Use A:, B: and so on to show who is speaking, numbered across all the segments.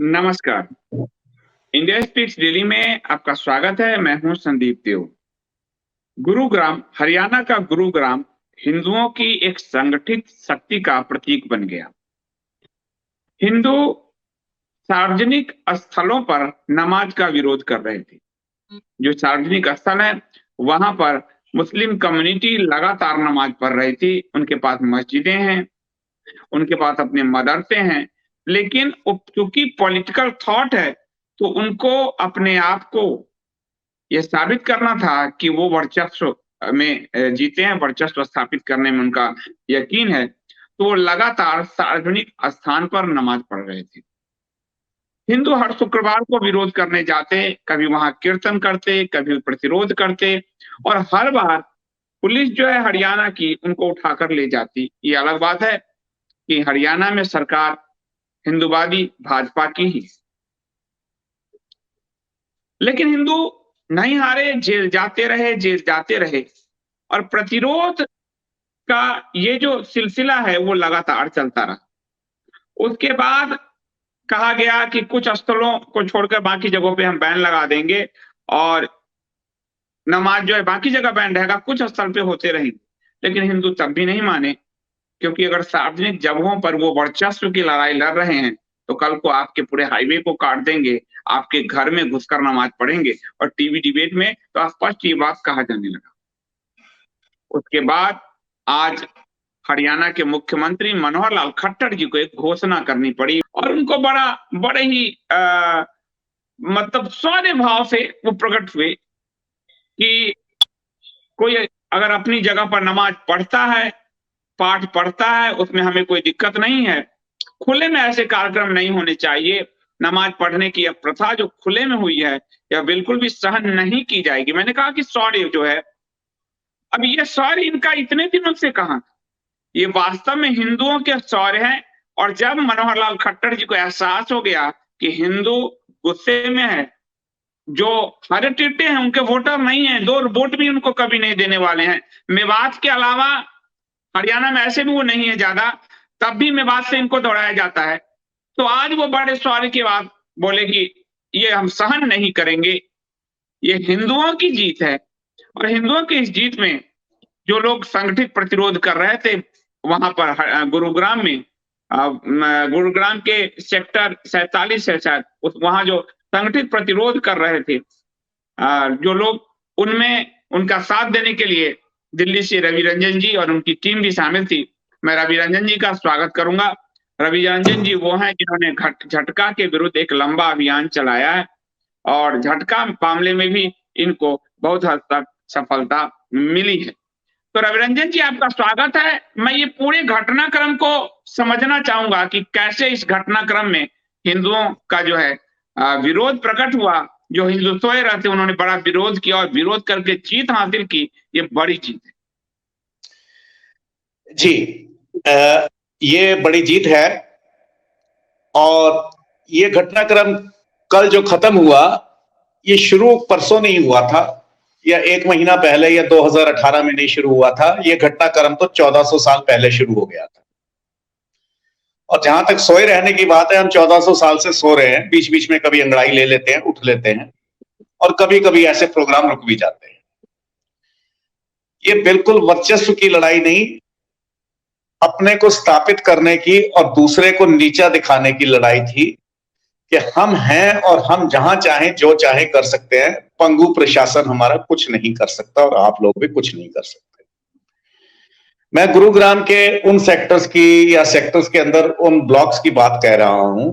A: नमस्कार। India speaks daily में आपका स्वागत है। मैं हूं संदीप देव। गुरुग्राम, हरियाणा का गुरुग्राम हिंदुओं की एक संगठित शक्ति का प्रतीक बन गया। हिंदू सार्वजनिक स्थलों पर नमाज का विरोध कर रहे थे। जो सार्वजनिक स्थल है वहां पर मुस्लिम कम्युनिटी लगातार नमाज पढ़ रही थी। उनके पास मस्जिदें हैं, उनके पास अपने मदरसे हैं, लेकिन चूंकि पॉलिटिकल थॉट है तो उनको अपने आप को यह साबित करना था कि वो वर्चस्व में जीते हैं, वर्चस्व स्थापित करने में उनका यकीन है, तो वो लगातार सार्वजनिक स्थान पर नमाज पढ़ रहे थे। हिंदू हर शुक्रवार को विरोध करने जाते, कभी वहां कीर्तन करते, कभी प्रतिरोध करते, और हर बार पुलिस जो है हरियाणा की उनको उठाकर ले जाती। ये अलग बात है कि हरियाणा में सरकार हिंदूवादी भाजपा की ही, लेकिन हिंदू नहीं हारे, जेल जाते रहे और प्रतिरोध का ये जो सिलसिला है वो लगातार चलता रहा। उसके बाद कहा गया कि कुछ स्थलों को छोड़कर बाकी जगहों पे हम बैन लगा देंगे और नमाज जो है बाकी जगह बैन रहेगा, कुछ स्थल पे होते रहेंगे। लेकिन हिंदू तब भी नहीं माने, क्योंकि अगर सार्वजनिक जगहों पर वो वर्चस्व की लड़ाई लड़ रहे हैं तो कल को आपके पूरे हाईवे को काट देंगे, आपके घर में घुसकर नमाज पढ़ेंगे। और टीवी डिबेट में तो स्पष्ट ये बात कहा जाने लगा। उसके बाद आज हरियाणा के मुख्यमंत्री मनोहर लाल खट्टर जी को एक घोषणा करनी पड़ी और उनको बड़े ही मतलब सौर्य भाव से वो प्रकट हुए कि कोई अगर अपनी जगह पर नमाज पढ़ता है, पाठ पढ़ता है, उसमें हमें कोई दिक्कत नहीं है। खुले में ऐसे कार्यक्रम नहीं होने चाहिए। नमाज पढ़ने की यह प्रथा जो खुले में हुई है यह बिल्कुल भी सहन नहीं की जाएगी। मैंने कहा कि शौर्य जो है, अब ये शौर्य इनका इतने दिनों से कहां था? ये वास्तव में हिंदुओं के शौर्य है। और जब मनोहर लाल खट्टर जी को एहसास हो गया कि हिंदू गुस्से में है, जो हरे टिड्डे हैं उनके वोटर नहीं है, 2 वोट भी उनको कभी नहीं देने वाले हैं, मेवात के अलावा हरियाणा में ऐसे भी वो नहीं है ज्यादा, तब भी मेवात से इनको दौड़ाया जाता है। तो आज वो बड़े शौर्य की बात बोले कि ये हम सहन नहीं करेंगे। ये हिंदुओं की जीत है और हिंदुओं की इस जीत में जो लोग संगठित प्रतिरोध कर रहे थे वहां पर गुरुग्राम में, गुरुग्राम के सेक्टर 47 है शायद, वहां जो संगठित प्रतिरोध कर रहे थे जो लोग, उनमें उनका साथ देने के लिए दिल्ली से रवि रंजन जी और उनकी टीम भी शामिल थी। मैं रवि रंजन जी का स्वागत करूंगा। रवि रंजन जी वो हैं जिन्होंने झटका के विरुद्ध एक लंबा अभियान चलाया है और झटका मामले में भी इनको बहुत हद तक सफलता मिली है। तो रवि रंजन जी आपका स्वागत है। मैं ये पूरे घटनाक्रम को समझना चाहूंगा कि कैसे इस घटनाक्रम में हिंदुओं का जो है विरोध प्रकट हुआ। जो हिंदू सोए रहे थे उन्होंने बड़ा विरोध किया और विरोध करके जीत हासिल की। ये बड़ी जीत है
B: जी। ये बड़ी जीत है और ये घटनाक्रम कल जो खत्म हुआ, ये शुरू परसों नहीं हुआ था या 1 महीना पहले या 2018 में नहीं शुरू हुआ था। ये घटनाक्रम तो 1400 साल पहले शुरू हो गया था। और जहां तक सोए रहने की बात है, हम 1400 साल से सो रहे हैं। बीच बीच में कभी अंगड़ाई ले लेते हैं, उठ लेते हैं और कभी कभी ऐसे प्रोग्राम रुक भी जाते हैं। ये बिल्कुल वर्चस्व की लड़ाई नहीं, अपने को स्थापित करने की और दूसरे को नीचा दिखाने की लड़ाई थी कि हम हैं और हम जहां चाहें जो चाहे कर सकते हैं। पंगु प्रशासन हमारा कुछ नहीं कर सकता और आप लोग भी कुछ नहीं कर सकते। मैं गुरुग्राम के उन सेक्टर्स की या सेक्टर्स के अंदर उन ब्लॉक्स की बात कह रहा हूं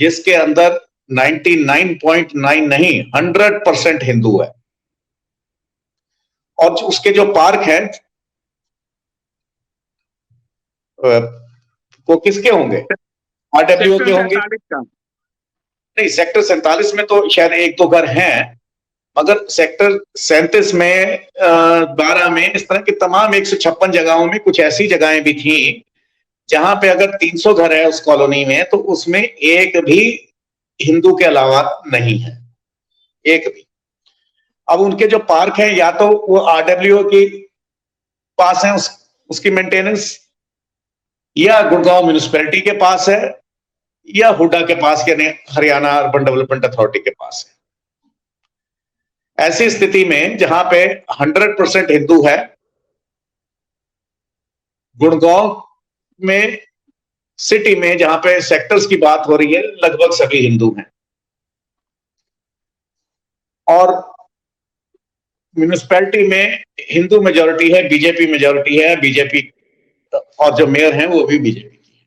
B: जिसके अंदर 99.9 नहीं 100% हिंदू है। और उसके जो पार्क हैं वो किसके होंगे? आरडब्ल्यू के होंगे? नहीं, सेक्टर 47 में तो शायद 1-2 घर हैं, मगर सेक्टर 37 में 12 में इस तरह की तमाम 156 जगहों में कुछ ऐसी जगहें भी थी जहां पे अगर 300 घर है उस कॉलोनी में तो उसमें एक भी हिंदू के अलावा नहीं है, एक भी। अब उनके जो पार्क हैं या तो वो आरडब्ल्यू के पास है, उसकी मेंटेनेंस, या गुड़गांव म्युनिसिपैलिटी के पास है, या हुडा के पास, यानी हरियाणा अर्बन डेवलपमेंट अथॉरिटी के पास है। ऐसी स्थिति में जहां पे 100% हिंदू है, गुड़गांव में सिटी में जहां पे सेक्टर्स की बात हो रही है, लगभग सभी हिंदू हैं और म्यूनिसिपैलिटी में हिंदू मेजॉरिटी है, बीजेपी मेजॉरिटी है, बीजेपी और जो मेयर हैं वो भी बीजेपी की है।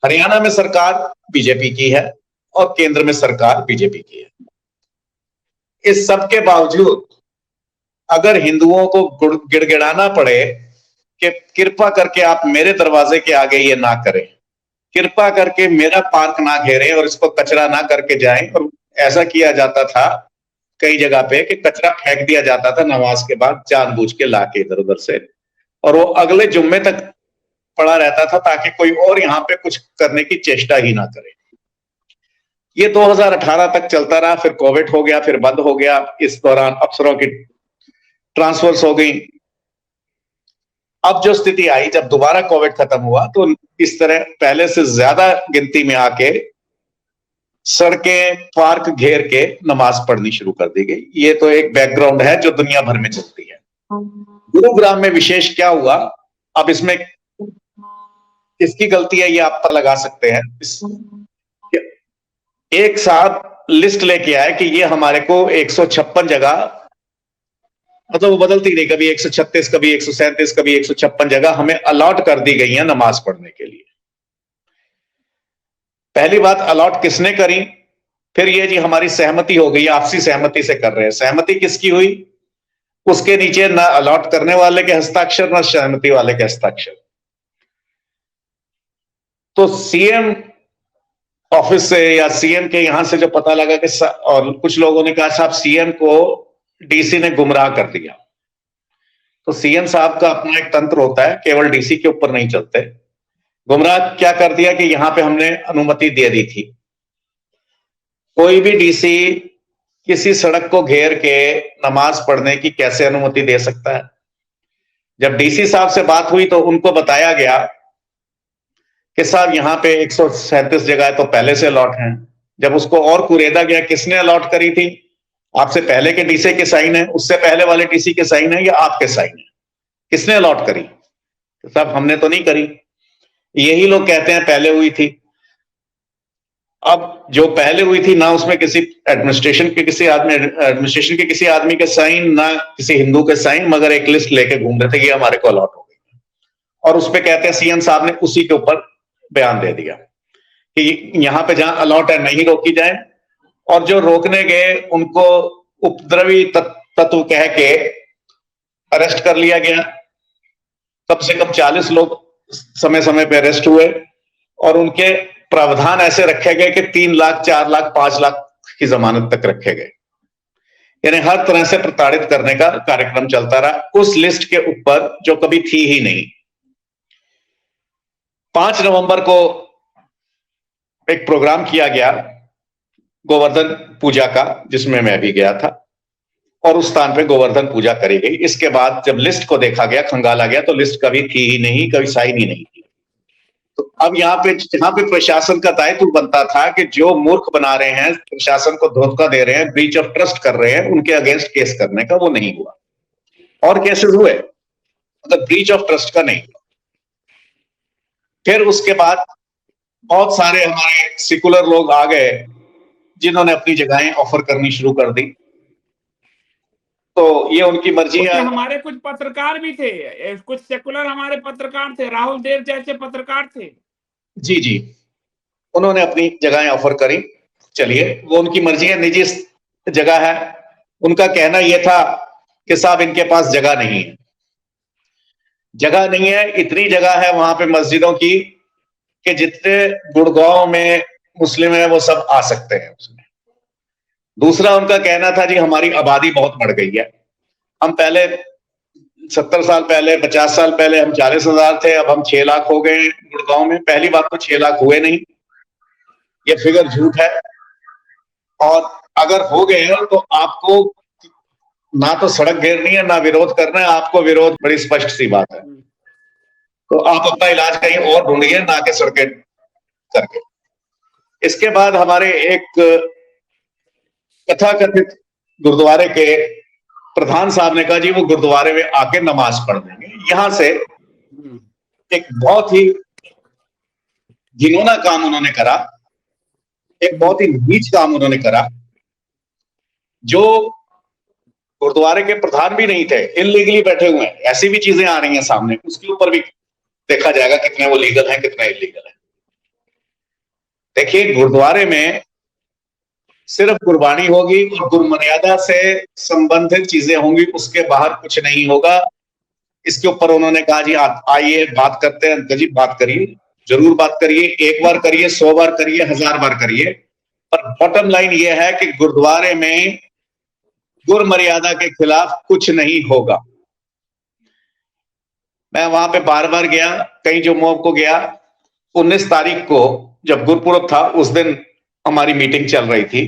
B: हरियाणा में सरकार बीजेपी की है और केंद्र में सरकार बीजेपी की है। इस सब के बावजूद अगर हिंदुओं को गिड़गिड़ाना पड़े कि कृपा करके आप मेरे दरवाजे के आगे ये ना करें, कृपा करके मेरा पार्क ना घेरें और इसको कचरा ना करके जाएं, और ऐसा किया जाता था कई जगह पे कि कचरा फेंक दिया जाता था नमाज के बाद जानबूझ के लाके इधर उधर से, और वो अगले जुम्मे तक पड़ा रहता था ताकि कोई और यहाँ पे कुछ करने की चेष्टा ही ना करे। ये 2018 तक चलता रहा, फिर कोविड हो गया, फिर बंद हो गया। इस दौरान अफसरों की ट्रांसफर्स हो गई। अब जो स्थिति आई, जब दोबारा कोविड खत्म हुआ, तो इस तरह पहले से ज्यादा गिनती में आके सड़कें, पार्क घेर के नमाज पढ़नी शुरू कर दी गई। ये तो एक बैकग्राउंड है जो दुनिया भर में चलती है। गुरुग्राम में विशेष क्या हुआ, अब इसमें किसकी गलती है ये आप पर लगा सकते हैं। एक साथ लिस्ट लेके आए कि ये हमारे को 156 जगह, मतलब वो बदलती रही, कभी 136, कभी 137, कभी 156 जगह हमें अलॉट कर दी गई है नमाज पढ़ने के लिए। पहली बात, अलॉट किसने करी? फिर ये जी हमारी सहमति हो गई, आपसी सहमति से कर रहे हैं। सहमति किसकी हुई? उसके नीचे ना अलॉट करने वाले के हस्ताक्षर, ना सहमति वाले के हस्ताक्षर। तो सीएम ऑफिस से या सीएम के यहां से जो पता लगा कि और कुछ लोगों ने कहा साहब सीएम को डीसी ने गुमराह कर दिया। तो सीएम साहब का अपना एक तंत्र होता है, केवल डीसी के ऊपर नहीं चलते। गुमराह क्या कर दिया कि यहां पे हमने अनुमति दे दी थी। कोई भी डीसी किसी सड़क को घेर के नमाज पढ़ने की कैसे अनुमति दे सकता है? जब डीसी साहब से बात हुई तो उनको बताया गया कि साहब यहाँ पे 137 जगह तो पहले से अलॉट हैं। जब उसको और कुरेदा गया, किसने अलॉट करी थी? आपसे पहले के डीसी के साइन है, उससे पहले वाले डीसी के साइन है, या आपके साइन है? किसने अलॉट करी? तो साहब हमने तो नहीं करी। यही लोग कहते हैं पहले हुई थी। अब जो पहले हुई थी ना उसमें किसी एडमिनिस्ट्रेशन के किसी आदमी के साइन, ना किसी हिंदू के साइन, मगर एक लिस्ट लेके घूम रहे थे कि हमारे को अलॉट हो गई। और उस पर कहते हैं सीएम साहब ने उसी के ऊपर बयान दे दिया कि यहां पे जहां अलॉट है नहीं रोकी जाए, और जो रोकने गए उनको उपद्रवी तत्व कह के अरेस्ट कर लिया गया। कम से कम 40 लोग समय समय पे अरेस्ट हुए और उनके प्रावधान ऐसे रखे गए कि 3 लाख, 4 लाख, 5 लाख की जमानत तक रखे गए। यानी हर तरह से प्रताड़ित करने का कार्यक्रम चलता रहा उस लिस्ट के ऊपर जो कभी थी ही नहीं। 5 नवंबर को एक प्रोग्राम किया गया गोवर्धन पूजा का, जिसमें मैं भी गया था, और उस स्थान पे गोवर्धन पूजा करी गई। इसके बाद जब लिस्ट को देखा गया, खंगाला गया, तो लिस्ट कभी थी ही नहीं, कभी साइन ही नहीं थी। तो अब यहाँ पे प्रशासन का दायित्व बनता था कि जो मूर्ख बना रहे हैं, प्रशासन को धोखा दे रहे हैं, ब्रीच ऑफ ट्रस्ट कर रहे हैं, उनके अगेंस्ट केस करने का, वो नहीं हुआ। और केसेस हुए, मतलब ब्रीच ऑफ ट्रस्ट का नहीं हुआ। फिर उसके बाद बहुत सारे हमारे सेकुलर लोग आ गए जिन्होंने अपनी जगहें ऑफर करनी शुरू कर दी। तो ये उनकी मर्जी है।
A: हमारे कुछ पत्रकार भी थे, कुछ सेकुलर हमारे पत्रकार थे, राहुल देव जैसे पत्रकार थे।
B: जी जी, उन्होंने अपनी जगहें ऑफर करी। चलिए, वो उनकी मर्जी है, निजी जगह है। उनका कहना यह था कि साहब इनके पास जगह नहीं है। जगह नहीं है, इतनी जगह है वहां पे मस्जिदों की कि जितने गुड़गांव में मुस्लिम है वो सब आ सकते हैं उसमें। दूसरा उनका कहना था जी हमारी आबादी बहुत बढ़ गई है। हम पहले 70 साल पहले, 50 साल पहले हम 40,000 थे, अब हम 6 लाख हो गए गुड़गांव में। पहली बात तो 6 लाख हुए नहीं, ये फिगर झूठ है। और अगर हो गए हैं तो आपको ना तो सड़क घेरनी है, ना विरोध करना है। आपको विरोध, बड़ी स्पष्ट सी बात है। तो आप अपना इलाज कहीं और ढूंढिए, ना कि सड़कें करके। इसके बाद हमारे एक कथाकथित गुरुद्वारे के प्रधान साहब ने कहा जी वो गुरुद्वारे में आके नमाज पढ़ देंगे। यहां से एक बहुत ही घिनौना काम उन्होंने करा, एक बहुत ही नीच काम उन्होंने करा, जो गुरुद्वारे के प्रधान भी नहीं थे, इनलीगली बैठे हुए हैं। ऐसी भी चीजें आ रही हैं सामने, उसके ऊपर भी देखा जाएगा कितने वो लीगल है कितना इलीगल है। देखिए, गुरुद्वारे में सिर्फ गुरबानी होगी और गुरमर्यादा से संबंधित चीजें होंगी, उसके बाहर कुछ नहीं होगा। इसके ऊपर उन्होंने कहा जी आइए बात करते हैं। अंकल जी बात करिए, जरूर बात करिए, एक बार करिए, 100 बार करिए, 1000 बार करिए, पर बॉटम लाइन ये है कि गुरुद्वारे में गुर मर्यादा के खिलाफ कुछ नहीं होगा। मैं वहां पे बार बार गया, कई जुम्मों को गया। 19 तारीख को जब गुरपुरब था, उस दिन हमारी मीटिंग चल रही थी,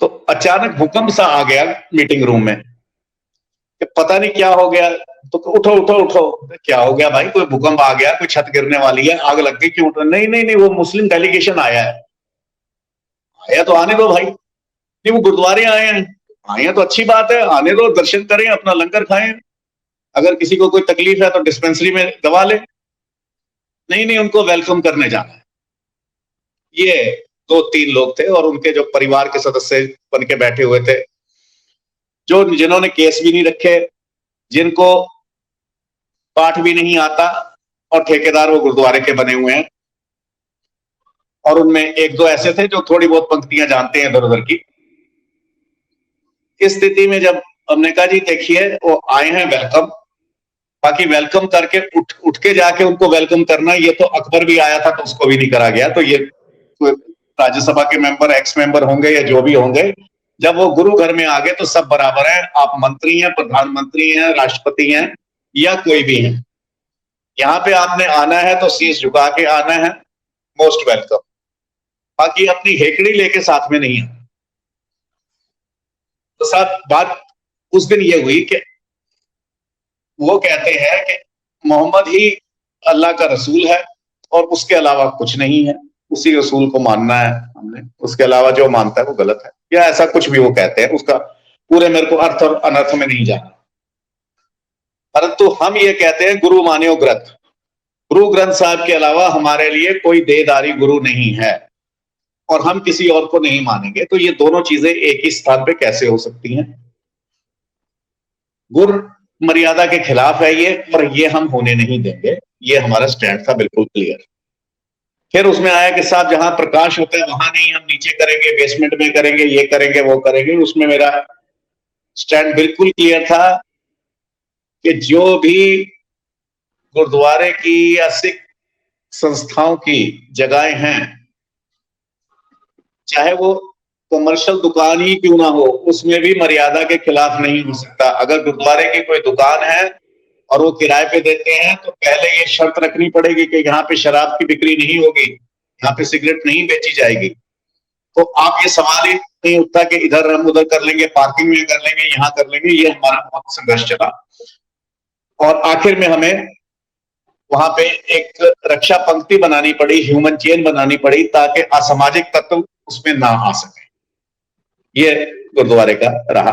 B: तो अचानक भूकंप सा आ गया मीटिंग रूम में कि पता नहीं क्या हो गया। तो उठो उठो उठो, क्या हो गया भाई? कोई भूकंप आ गया, कोई छत गिरने वाली है, आग लग गई, क्यों उठो? नहीं नहीं नहीं, वो मुस्लिम डेलीगेशन आया है। आया तो आने दो भाई, नहीं वो गुरुद्वारे आए हैं, आए हैं तो अच्छी बात है, आने दो, दर्शन करें, अपना लंगर खाएं, अगर किसी को कोई तकलीफ है तो डिस्पेंसरी में दवा ले। नहीं नहीं, उनको वेलकम करने जाना है। ये 2-3 लोग थे और उनके जो परिवार के सदस्य बन के बैठे हुए थे, जिन्होंने केस भी नहीं रखे, जिनको पाठ भी नहीं आता, और ठेकेदार वो गुरुद्वारे के बने हुए हैं। और उनमें 1-2 ऐसे थे जो थोड़ी बहुत पंक्तियां जानते हैं इधर उधर की। इस स्थिति में जब हमने कहा जी देखिए वो आए हैं, वेलकम, बाकी वेलकम करके उठ के जाके उनको वेलकम करना, ये तो अकबर भी आया था तो उसको भी नहीं करा गया। तो ये राज्यसभा के मेंबर, एक्स मेंबर होंगे या जो भी होंगे, जब वो गुरु घर में आ गए तो सब बराबर हैं। आप मंत्री हैं, प्रधानमंत्री हैं, राष्ट्रपति हैं या कोई भी हैं, यहाँ पे आपने आना है तो शीश झुका के आना है, मोस्ट वेलकम। बाकी अपनी हेकड़ी लेके साथ में नहीं है। तो साथ बात उस दिन ये हुई कि वो कहते हैं कि मोहम्मद ही अल्लाह का रसूल है और उसके अलावा कुछ नहीं है, उसी रसूल को मानना है हमने, उसके अलावा जो मानता है वो गलत है, या ऐसा कुछ भी वो कहते हैं। उसका पूरे मेरे को अर्थ और अनर्थ में नहीं जाना, परंतु हम ये कहते हैं गुरु मान्यो ग्रंथ, गुरु ग्रंथ साहब के अलावा हमारे लिए कोई देहधारी गुरु नहीं है और हम किसी और को नहीं मानेंगे। तो ये दोनों चीजें एक ही स्थान पे कैसे हो सकती हैं? गुरु मर्यादा के खिलाफ है ये, और ये हम होने नहीं देंगे। ये हमारा स्टैंड था बिल्कुल क्लियर। फिर उसमें आया कि साहब जहां प्रकाश होता है वहां नहीं, हम नीचे करेंगे, बेसमेंट में करेंगे, ये करेंगे, वो करेंगे। उसमें मेरा स्टैंड बिल्कुल क्लियर था कि जो भी गुरुद्वारे की या सिख संस्थाओं की जगहें हैं, चाहे वो कमर्शियल दुकान ही क्यों ना हो, उसमें भी मर्यादा के खिलाफ नहीं हो सकता। अगर गुरुद्वारे की कोई दुकान है और वो किराए पे देते हैं तो पहले ये शर्त रखनी पड़ेगी कि यहाँ पे शराब की बिक्री नहीं होगी, यहाँ पे सिगरेट नहीं बेची जाएगी। तो आप ये सवाल ही नहीं उठता कि इधर हम उधर कर लेंगे, पार्किंग में कर लेंगे, यहाँ कर लेंगे। ये हमारा बहुत संघर्ष चला और आखिर में हमें वहां पे एक रक्षा पंक्ति बनानी पड़ी, ह्यूमन चेन बनानी पड़ी, ताकि असामाजिक तत्व उसमें ना आ सके। ये गुरुद्वारे का रहा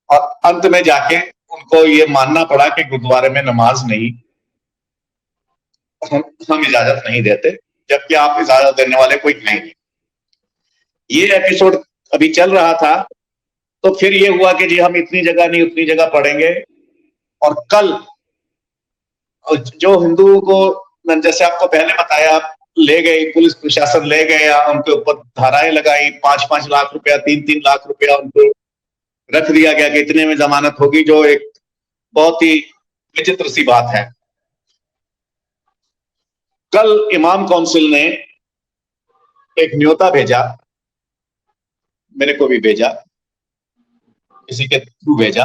B: और अंत में जाके उनको ये मानना पड़ा कि गुरुद्वारे में नमाज नहीं, हम इजाजत नहीं देते, जबकि आप इजाजत देने वाले कोई नहीं। ये एपिसोड अभी चल रहा था तो फिर ये हुआ कि जी हम इतनी जगह नहीं उतनी जगह पढ़ेंगे। और कल जो हिंदुओं को, जैसे आपको पहले बताया, ले गई पुलिस प्रशासन, ले गया, उनके ऊपर धाराएं लगाई, 5-5 लाख रुपया, 3-3 लाख रुपया उनको रख दिया गया कि इतने में जमानत होगी, जो एक बहुत ही विचित्र सी बात है। कल इमाम काउंसिल ने एक न्योता भेजा, मेरे को भी भेजा, किसी के थ्रू भेजा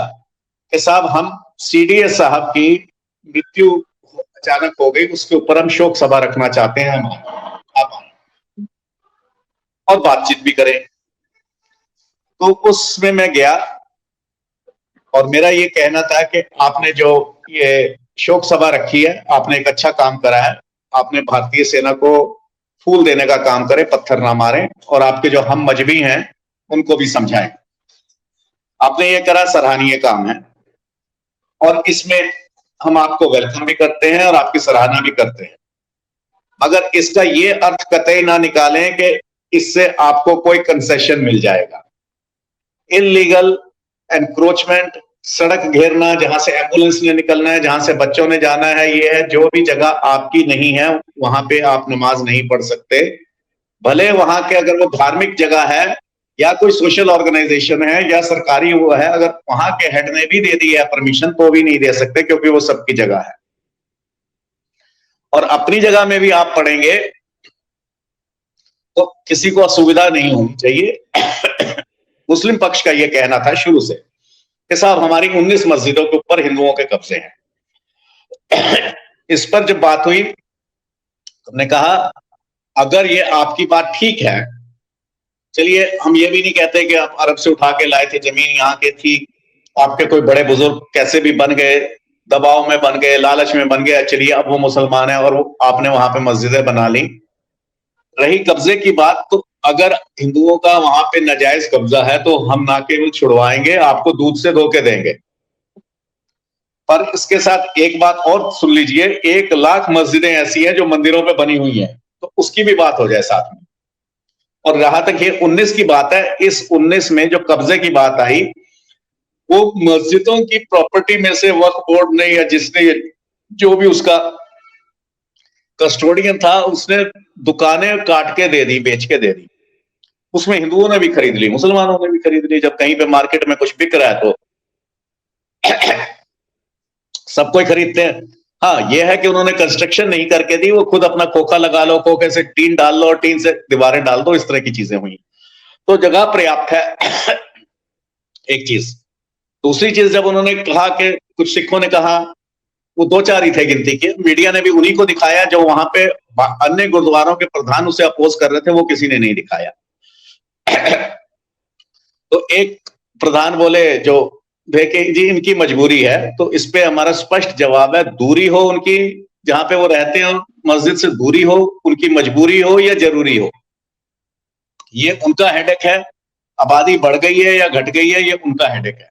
B: कि साहब हम सीडीएस साहब की मृत्यु अचानक हो गई, उसके ऊपर हम शोक सभा रखना चाहते हैं, आप और बातचीत भी करें। तो उसमें मैं गया और मेरा ये कहना था कि आपने जो ये शोक सभा रखी है, आपने एक अच्छा काम करा है। आपने भारतीय सेना को फूल देने का काम करें, पत्थर ना मारें, और आपके जो हम मजहबी हैं उनको भी समझाएं। आपने ये करा, सराहनीय काम है, और इसमें हम आपको वेलकम भी करते हैं और आपकी सराहना भी करते हैं। मगर इसका ये अर्थ कतई ना निकालें कि इससे आपको कोई कंसेशन मिल जाएगा। इनलीगल एनक्रोचमेंट, सड़क घेरना, जहां से एम्बुलेंस ने निकलना है, जहां से बच्चों ने जाना है, ये है जो भी जगह आपकी नहीं है वहां पे आप नमाज नहीं पढ़ सकते। भले वहां के अगर वो धार्मिक जगह है या कोई सोशल ऑर्गेनाइजेशन है या सरकारी वो है, अगर वहां के हेड ने भी दे दी है परमिशन तो भी नहीं दे सकते, क्योंकि वो सबकी जगह है। और अपनी जगह में भी आप पढ़ेंगे तो किसी को असुविधा नहीं होनी चाहिए। मुस्लिम पक्ष का यह कहना था शुरू से कि साहब हमारी 19 मस्जिदों के ऊपर हिंदुओं के कब्जे हैं। इस पर जब बात हुई, हमने कहा अगर ये आपकी बात ठीक है, चलिए हम ये भी नहीं कहते कि आप अरब से उठा के लाए थे, जमीन यहाँ के थी, आपके कोई बड़े बुजुर्ग कैसे भी बन गए, दबाव में बन गए, लालच में बन गए, चलिए अब वो मुसलमान है और आपने वहां पे मस्जिदें बना ली। रही कब्जे की बात, तो अगर हिंदुओं का वहां पे नाजायज कब्जा है तो हम ना केवल छुड़वाएंगे, आपको दूध से धो के देंगे। पर इसके साथ एक बात और सुन लीजिए, 1 लाख मस्जिदें ऐसी हैं जो मंदिरों पे बनी हुई हैं, तो उसकी भी बात हो जाए साथ में। और रहा तक ये 19 की बात है, इस 19 में जो कब्जे की बात आई, वो मस्जिदों की प्रॉपर्टी में से वक्फ बोर्ड ने या जिसने जो भी उसका कस्टोडियन था उसने दुकानें काट के दे दी, बेच के दे दी। उसमें हिंदुओं ने भी खरीद ली, मुसलमानों ने भी खरीद ली। जब कहीं पे मार्केट में कुछ बिक रहा है तो सब कोई खरीदते हैं। हाँ, यह है कि उन्होंने कंस्ट्रक्शन नहीं करके दी, वो खुद अपना खोखा लगा लो, खोखे से टीन डाल लो और टीन से दीवारें डाल दो, इस तरह की चीजें हुई। तो जगह पर्याप्त है। एक चीज। दूसरी चीज, जब उन्होंने कहा कि कुछ सिखों ने कहा, वो 2-4 ही थे गिनती के, मीडिया ने भी उन्हीं को दिखाया जो वहां पे अन्य गुरुद्वारों के प्रधान उसे अपोज कर रहे थे, वो किसी ने नहीं दिखाया। तो एक प्रधान बोले जो देखे जी इनकी मजबूरी है, तो इस पे हमारा स्पष्ट जवाब है, दूरी हो उनकी जहां पे वो रहते हैं मस्जिद से दूरी हो, उनकी मजबूरी हो या जरूरी हो, ये उनका हेडेक है। आबादी बढ़ गई है या घट गई है, ये उनका हेडेक है।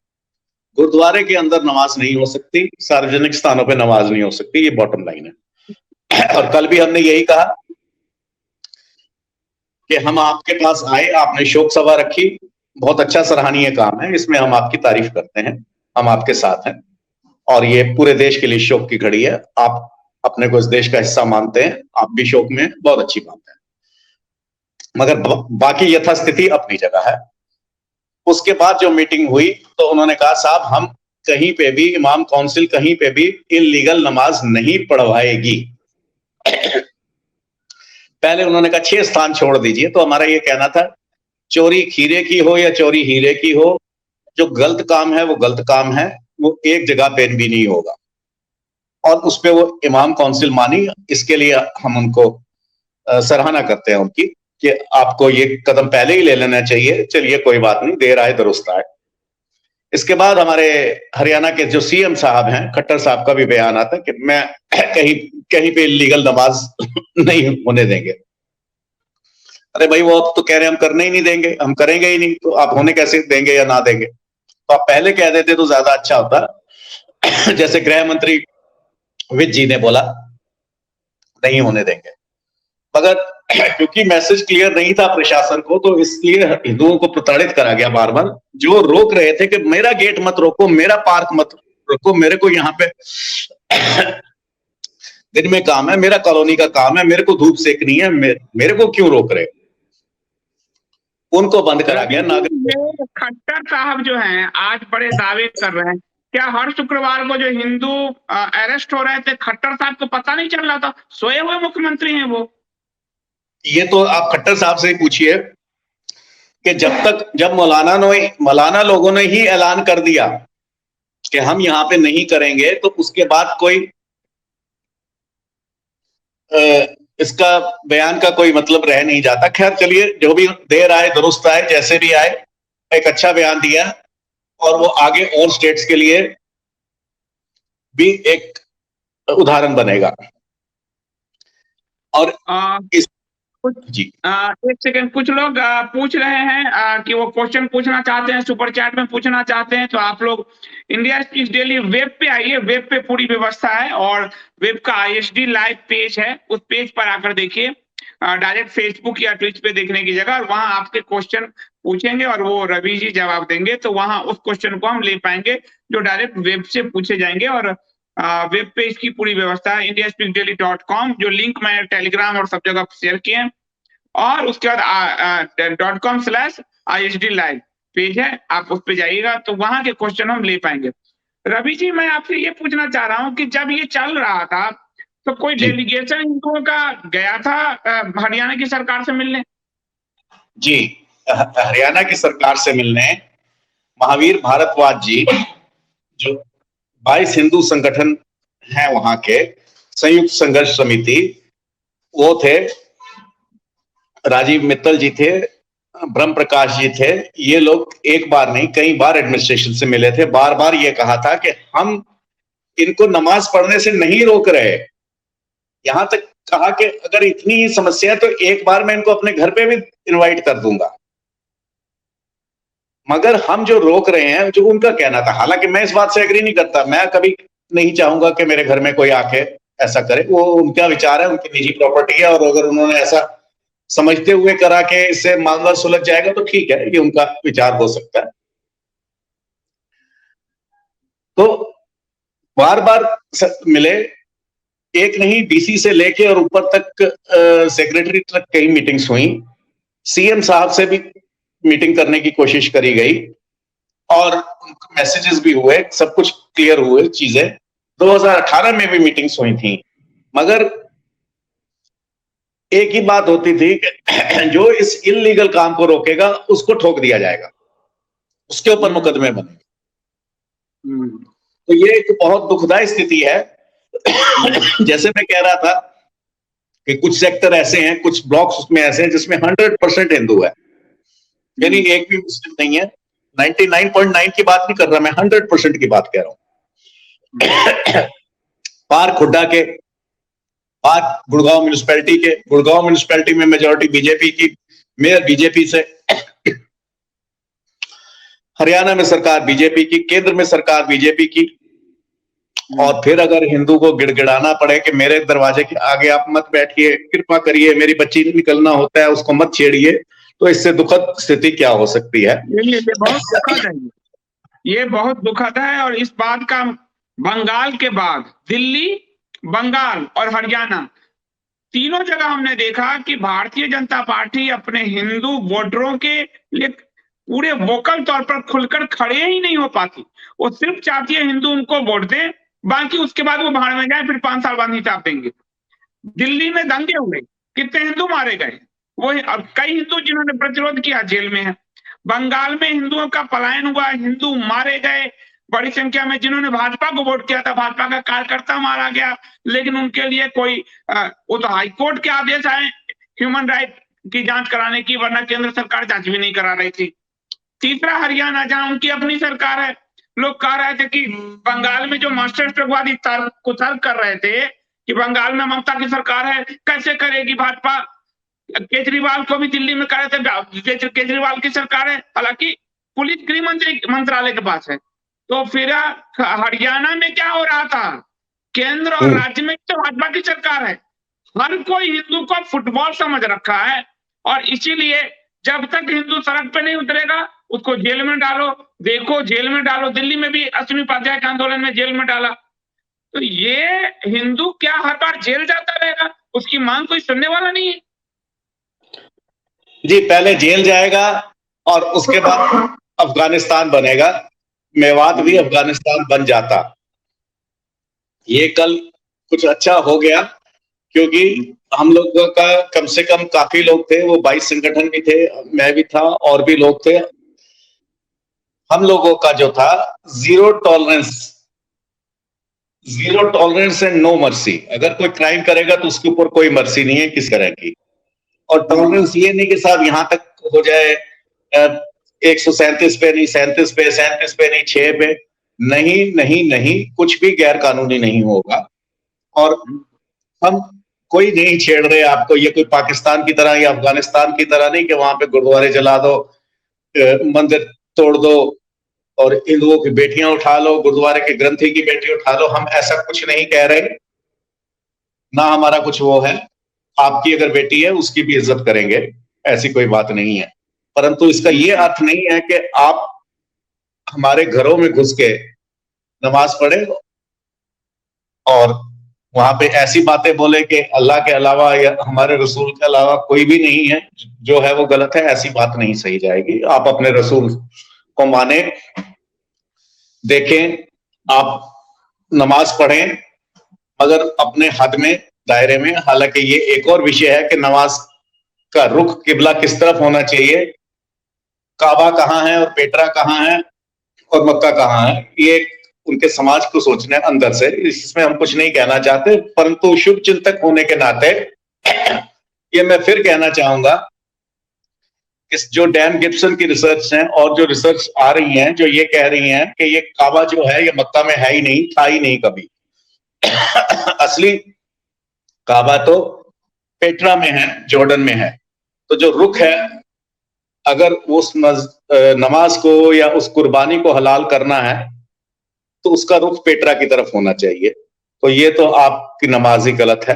B: गुरुद्वारे के अंदर नमाज नहीं हो सकती, सार्वजनिक स्थानों पे नमाज नहीं हो सकती, ये बॉटम लाइन है। और कल भी हमने यही कहा कि हम आपके पास आए, आपने शोक सभा रखी, बहुत अच्छा सराहनीय काम है, इसमें हम आपकी तारीफ करते हैं, हम आपके साथ हैं, और ये पूरे देश के लिए शोक की घड़ी है। आप अपने को इस देश का हिस्सा मानते हैं, आप भी शोक में, बहुत अच्छी बात है। मगर बाकी यथास्थिति अपनी जगह है। उसके बाद जो मीटिंग हुई तो उन्होंने कहा साहब हम कहीं पे भी, इमाम काउंसिल कहीं पे भी इल्लीगल नमाज नहीं पढ़वाएगी। पहले उन्होंने कहा 6 स्थान छोड़ दीजिए, तो हमारा ये कहना था चोरी खीरे की हो या चोरी हीरे की हो, जो गलत काम है वो गलत काम है, वो एक जगह पे भी नहीं होगा। और उस पे वो इमाम काउंसिल मानी, इसके लिए हम उनको सराहना करते हैं उनकी कि आपको ये कदम पहले ही ले लेना चाहिए। चलिए कोई बात नहीं, देर आए दुरुस्त आए। इसके बाद हमारे हरियाणा के जो सीएम साहब हैं, खट्टर साहब का भी बयान आता है कि मैं कहीं कहीं पे इलीगल नमाज नहीं होने देंगे। अरे भाई, वो अब तो कह रहे हैं हम करने ही नहीं देंगे, हम करेंगे ही नहीं, तो आप होने कैसे देंगे या ना देंगे? तो आप पहले कह देते तो ज्यादा अच्छा होता। जैसे गृह मंत्री विज जी ने बोला नहीं होने देंगे, मगर क्योंकि मैसेज क्लियर नहीं था प्रशासन को, तो इसलिए हिंदुओं को प्रताड़ित करा गया बार बार। जो रोक रहे थे कि मेरा गेट मत रोको, मेरा पार्क मत रोको, मेरे को यहाँ पे दिन में काम है, मेरा कॉलोनी का काम है, मेरे को धूप सेकनी है, मेरे को क्यों रोक रहे, उनको बंद करा गया। नागरिक
A: खट्टर साहब जो हैं आज बड़े दावे कर रहे हैं, क्या हर शुक्रवार को जो हिंदू अरेस्ट हो रहे थे, खट्टर साहब को पता नहीं चल रहा था? सोए हुए मुख्यमंत्री हैं वो।
B: ये तो आप खट्टर साहब से ही पूछिए कि जब मौलाना लोगों ने ही ऐलान कर दिया कि हम यहां पे नहीं करेंगे, तो उसके बाद कोई इसका बयान का कोई मतलब रह नहीं जाता। खैर चलिए, जो भी देर आए दुरुस्त आए, जैसे भी आए, एक अच्छा बयान दिया, और वो आगे और स्टेट्स के लिए भी एक उदाहरण बनेगा। और जी
A: एक सेकंड, कुछ लोग पूछ रहे हैं कि वो क्वेश्चन पूछना चाहते हैं, सुपर चैट में पूछना चाहते हैं, तो आप लोग इंडिया स्पीच डेली वेब पे आइए। वेब पे पूरी व्यवस्था है और वेब का ISD लाइव पेज है, उस पेज पर आकर देखिए। डायरेक्ट फेसबुक या ट्विच पे देखने की जगह, और वहां आपके क्वेश्चन पूछेंगे और वो रवि जी जवाब देंगे, तो वहां उस क्वेश्चन को हम ले पाएंगे जो डायरेक्ट वेब से पूछे जाएंगे। और वेब पे इसकी पूरी व्यवस्था है, indiaspeakdaily.com, जो लिंक मैंने टेलीग्राम और सब जगह शेयर किए हैं। और उसके बाद .com/ISD लाइव पेज है, आप उस पे जाइएगा तो वहां के क्वेश्चन हम ले पाएंगे। रवि जी, मैं आपसे ये पूछना चाह रहा हूँ कि जब ये चल रहा था तो कोई
B: जी
A: डेलीगेशन हिंदुओं का गया था हरियाणा की सरकार से मिलने?
B: जी हरियाणा की सरकार से मिलने महावीर भारद्वाज जी, जो 22 हिंदू संगठन हैं वहां के, संयुक्त संघर्ष समिति, वो थे। राजीव मित्तल जी थे, ब्रह्म प्रकाश जी थे। ये लोग एक बार नहीं कई बार एडमिनिस्ट्रेशन से मिले थे, बार बार ये कहा था कि हम इनको नमाज पढ़ने से नहीं रोक रहे। यहां तक कहा कि अगर इतनी ही समस्या है तो एक बार मैं इनको अपने घर पे भी इनवाइट कर दूंगा, मगर हम जो रोक रहे हैं, जो उनका कहना था। हालांकि मैं इस बात से एग्री नहीं करता, मैं कभी नहीं चाहूंगा कि मेरे घर में कोई आके ऐसा करे, वो उनका विचार है, उनकी निजी प्रॉपर्टी है, और अगर उन्होंने ऐसा समझते हुए करा के इससे मामला सुलझ जाएगा तो ठीक है, ये उनका विचार हो सकता है। तो बार बार मिले, एक नहीं डीसी से लेके और ऊपर तक सेक्रेटरी तक कई मीटिंग्स हुई, सीएम साहब से भी मीटिंग करने की कोशिश करी गई और मैसेजेस भी हुए, सब कुछ क्लियर हुए चीजें। 2018 में भी मीटिंग्स हुई थी, मगर एक ही बात होती थी कि जो इस इलीगल काम को रोकेगा उसको ठोक दिया जाएगा, उसके ऊपर मुकदमे बनेंगे। तो ये एक बहुत दुखदाई स्थिति है। जैसे मैं कह रहा था कि कुछ सेक्टर ऐसे हैं, कुछ ब्लॉक्स उसमें ऐसे हैं जिसमें 100% हिंदू है, यानी एक भी मुस्लिम नहीं है। 99.9 की बात नहीं कर रहा मैं, 100% की बात कह रहा हूं। पार्क हुड्डा के, पार्क गुड़गांव म्यूनिसपैलिटी के, गुड़गांव म्यूनिसपैलिटी में मेजोरिटी बीजेपी की, मेयर बीजेपी से, हरियाणा में सरकार बीजेपी की, केंद्र में सरकार बीजेपी की। और फिर अगर हिंदू को गिड़गिड़ाना पड़े कि मेरे दरवाजे के आगे आप मत बैठिए, कृपा करिए, मेरी बच्ची निकलना होता है उसको मत छेड़िए, तो इससे दुखद स्थिति क्या हो सकती है?
A: ये बहुत दुखद है, ये बहुत दुखद है। और इस बात का बंगाल के बाद दिल्ली, बंगाल और हरियाणा तीनों जगह हमने देखा कि भारतीय जनता पार्टी अपने हिंदू वोटरों के लिए पूरे वोकल तौर पर खुलकर खड़े ही नहीं हो पाती। वो सिर्फ चाहती है हिंदू उनको वोट दें, बाकी उसके बाद वो भाड़ में जाए, फिर 5 साल बाद हिसाब देंगे। दिल्ली में दंगे हुए, कितने हिंदू मारे गए, वो अब कई हिंदू जिन्होंने प्रतिरोध किया जेल में है। बंगाल में हिंदुओं का पलायन हुआ, हिंदू मारे गए बड़ी संख्या में। जिन्होंने भाजपा को वोट किया था, भाजपा का कार्यकर्ता मारा गया, लेकिन उनके लिए कोई वो तो हाईकोर्ट के आदेश आए ह्यूमन राइट की जांच कराने की, वरना केंद्र सरकार जांच भी नहीं करा रही थी। तीसरा हरियाणा, जहां उनकी अपनी सरकार है। लोग कह रहे थे कि बंगाल में जो मास्टर स्ट्रोकवादी तर्क कर रहे थे कि बंगाल में ममता की सरकार है, कैसे करेगी भाजपा। केजरीवाल को भी दिल्ली में कह रहे थे केजरीवाल की सरकार है, हालांकि पुलिस गृह मंत्री मंत्रालय के पास है। तो फिर हरियाणा में क्या हो रहा था, केंद्र और राज्य में तो भाजपा की सरकार है। हर कोई हिंदू को फुटबॉल समझ रखा है, और इसीलिए जब तक हिंदू सड़क पे नहीं उतरेगा उसको जेल में डालो। देखो, जेल में डालो, दिल्ली में भी अश्विनी उपाध्याय के आंदोलन में जेल में डाला। तो ये हिंदू क्या हर बार जेल जाता रहेगा? उसकी मांग कोई सुनने वाला नहीं है।
B: जी, पहले जेल जाएगा और उसके बाद अफगानिस्तान बनेगा। मेवात भी अफगानिस्तान बन जाता। ये कल कुछ अच्छा हो गया, क्योंकि हम लोगों का कम से कम काफी लोग थे, वो 22 संगठन भी थे, मैं भी था और भी लोग थे। हम लोगों का जो था zero tolerance and no mercy. अगर कोई क्राइम करेगा तो उसके ऊपर कोई मर्सी नहीं है किस तरह की। और टॉलरेंस ये नहीं कि साहब यहां तक हो जाए 137 पे नहीं, 37 पे, 37 पे नहीं, 6 पे नहीं, नहीं नहीं, कुछ भी गैर कानूनी नहीं होगा। और हम कोई नहीं छेड़ रहे आपको, ये कोई पाकिस्तान की तरह या अफगानिस्तान की तरह नहीं कि वहां पे गुरुद्वारे जला दो, मंदिर तोड़ दो और हिंदुओं की बेटियां उठा लो, गुरुद्वारे के ग्रंथी की बेटी उठा लो। हम ऐसा कुछ नहीं कह रहे, ना हमारा कुछ वो है। आपकी अगर बेटी है उसकी भी इज्जत करेंगे, ऐसी कोई बात नहीं है। परंतु इसका ये अर्थ नहीं है कि आप हमारे घरों में घुस के नमाज पढ़े और वहां पे ऐसी बातें बोले कि अल्लाह के अलावा या हमारे रसूल के अलावा कोई भी नहीं है, जो है वो गलत है। ऐसी बात नहीं सही जाएगी। आप अपने रसूल को माने, देखें, आप नमाज पढ़ें, मगर अपने हद में, दायरे में। हालांकि ये एक और विषय है कि नमाज का रुख किबला किस तरफ होना चाहिए, काबा कहाँ है और पेट्रा कहाँ है और मक्का कहाँ है, ये उनके समाज को सोचना है अंदर से। इसमें हम कुछ नहीं कहना चाहते, परंतु शुभ चिंतक होने के नाते ये मैं फिर कहना चाहूंगा कि जो डैन गिब्सन की रिसर्च है और जो रिसर्च आ रही हैं, जो ये कह रही हैं कि ये काबा जो है ये मक्का में है ही नहीं, था ही नहीं कभी। असली काबा तो पेट्रा में है, जॉर्डन में है। तो जो रुख है, अगर उस नमाज को या उस कुर्बानी को हलाल करना है तो उसका रुख पेट्रा की तरफ होना चाहिए। तो ये तो आपकी नमाज ही गलत है।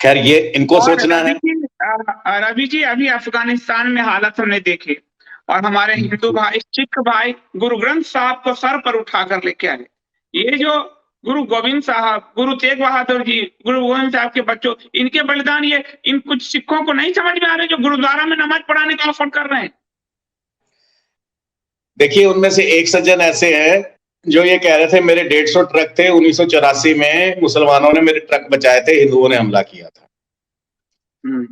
B: खैर, ये इनको सोचना है।
A: रवि जी, अभी अफगानिस्तान में हालत हमने देखी और हमारे हिंदू भाई, सिख भाई गुरु ग्रंथ साहब को सर पर उठाकर लेके आए। ये जो गुरु गोविंद साहब, गुरु तेग बहादुर जी, गुरु गोविंद साहब के बच्चों, इनके बलिदान, ये इन कुछ सिखों को नहीं समझ में आ रहे जो गुरुद्वारा में नमाज पढ़ाने का ऑफर कर रहे हैं।
B: देखिए, उनमें से एक सज्जन ऐसे हैं जो ये कह रहे थे मेरे 150 ट्रक थे, 1984 में मुसलमानों ने मेरे ट्रक बचाए थे, हिंदुओं ने हमला किया था।